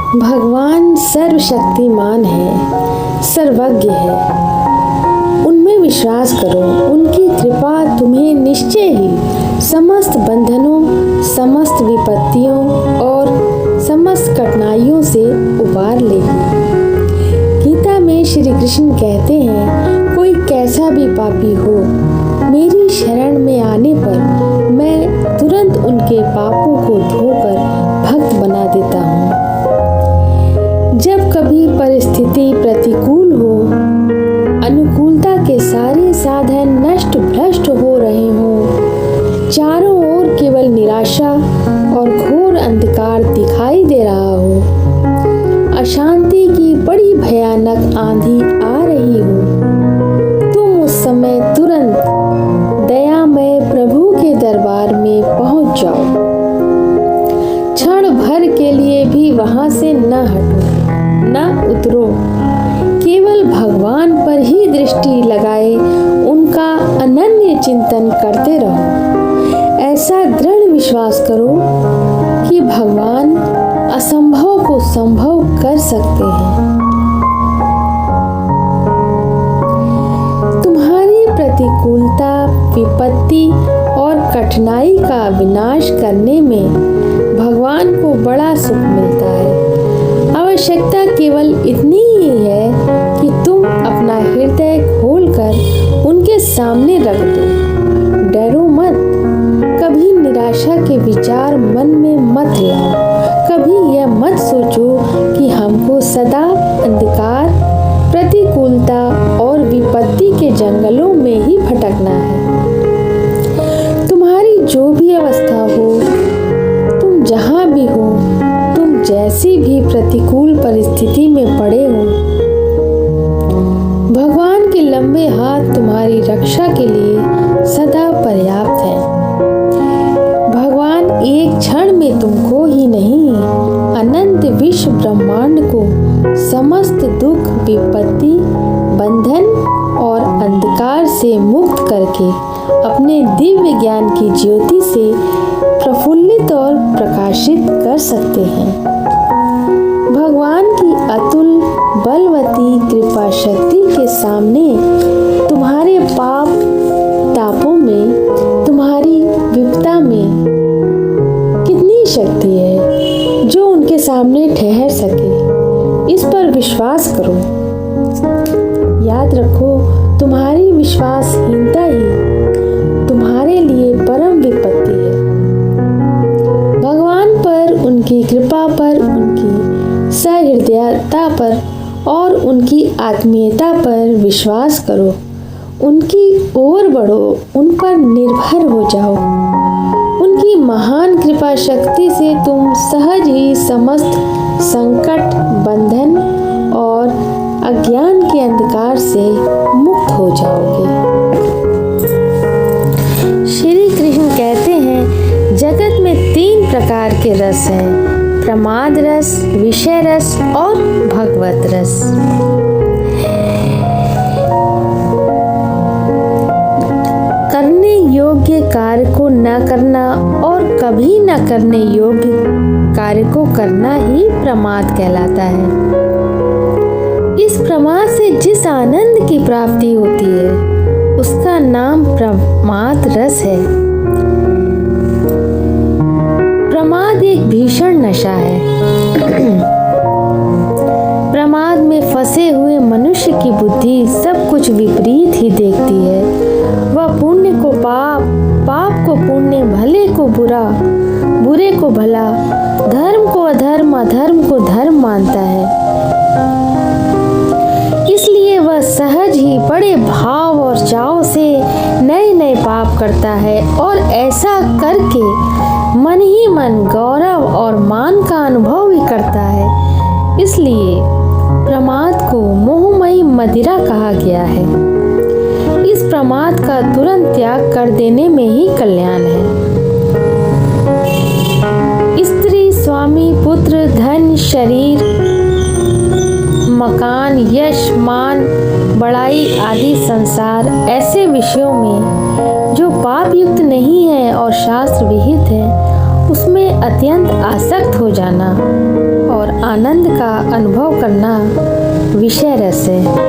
भगवान सर्वशक्तिमान है, सर्वज्ञ है। उनमें विश्वास करो, उनकी कृपा तुम्हें निश्चय ही समस्त बंधनों, समस्त विपत्तियों और समस्त कठिनाइयों से उबार लेगी। गीता में श्री कृष्ण कहते हैं, कोई कैसा भी पापी हो, मेरी शरण में आने पर मैं तुरंत उनके पापों को धोकर भक्त बना देता हूँ। जब कभी परिस्थिति प्रतिकूल हो, अनुकूलता के सारे साधन नष्ट भ्रष्ट हो रहे हों, चारों ओर केवल निराशा और घोर अंधकार दिखाई दे रहा हो, अशांति की बड़ी भयानक आंधी आ रही हो, तुम उस समय तुरंत दयामय प्रभु के दरबार में पहुंच जाओ। क्षण भर के लिए भी वहां से न हटो, न उतरो, केवल भगवान पर ही दृष्टि लगाए उनका अनन्य चिंतन करते रहो। ऐसा दृढ़ विश्वास करो कि भगवान असंभव को संभव कर सकते हैं। तुम्हारी प्रतिकूलता, विपत्ति और कठिनाई का विनाश करने में भगवान को बड़ा सुख मिलता है। आवश्यकता केवल इतनी ही है कि तुम अपना हृदय खोलकर उनके सामने रख दो। डरो मत, कभी निराशा के विचार मन में मत लाओ, कभी यह मत सोचो कि हमको सदा अंधकार, प्रतिकूलता और विपत्ति के जंगलों में ही भटकना है। तुम्हारी जो भी अवस्था हो, तुम जहाँ भी हो, तुम जैसी भी प्रतिकूल परिस्थिति में पड़े हो, भगवान के लंबे हाथ तुम्हारी रक्षा के लिए सदा पर्याप्त हैं। भगवान एक क्षण में तुमको ही नहीं, अनंत विश्व ब्रह्मांड को समस्त दुख, विपत्ति, बंधन और अंधकार से मुक्त करके अपने दिव्य ज्ञान की ज्योति से प्रफुल्लित और प्रकाशित कर सकते हैं। भगवान की अतुल बलवती कृपा शक्ति के सामने तुम्हारे पाप तापों में, तुम्हारी विपदा में कितनी शक्ति है जो उनके सामने ठहर सके। इस पर विश्वास करो। याद रखो, तुम्हारी विश्वासहीनता ही तुम्हारे लिए परम विपत्ति है। भगवान पर, उनकी कृपा पर, उनकी सहृदयता पर और उनकी आत्मीयता पर विश्वास करो। उनकी ओर बढ़ो, उन पर निर्भर हो जाओ। उनकी महान कृपा शक्ति से तुम सहज ही समस्त संकट, बंधन और अज्ञान के अंधकार से मुक्त हो जाओगे। श्री कृष्ण कहते हैं, जगत में 3 प्रकार के रस हैं, प्रमाद रस, विषय रस और भगवत रस। करने योग्य कार्य को न करना और कभी न करने योग्य कार्य को करना ही प्रमाद कहलाता है। इस प्रमाद से जिस आनंद की प्राप्ति होती है, उसका नाम प्रमाद रस है। प्रमाद एक भीषण नशा है। प्रमाद में फंसे हुए मनुष्य की बुद्धि सब कुछ विपरीत ही देखती है। वह पुण्य को पाप, पाप को पुण्य, भले को बुरा, बुरे को भला, धर्म को अधर्म, अधर्म को धर्म मानता है। इसलिए वह सहज ही बड़े भाव और चाव से नए नए पाप करता है और ऐसा करके मन ही मन गौरव और मान का अनुभव भी करता है। इसलिए प्रमाद को मोहमयी मदिरा कहा गया है। इस प्रमाद का तुरंत त्याग कर देने में ही कल्याण है। स्त्री, स्वामी, पुत्र, धन, शरीर, मकान, यश, मान, बड़ाई आदि संसार ऐसे विषयों में जो पाप युक्त नहीं है और शास्त्र विहित है, उसमें अत्यंत आसक्त हो जाना और आनंद का अनुभव करना विषय रस है।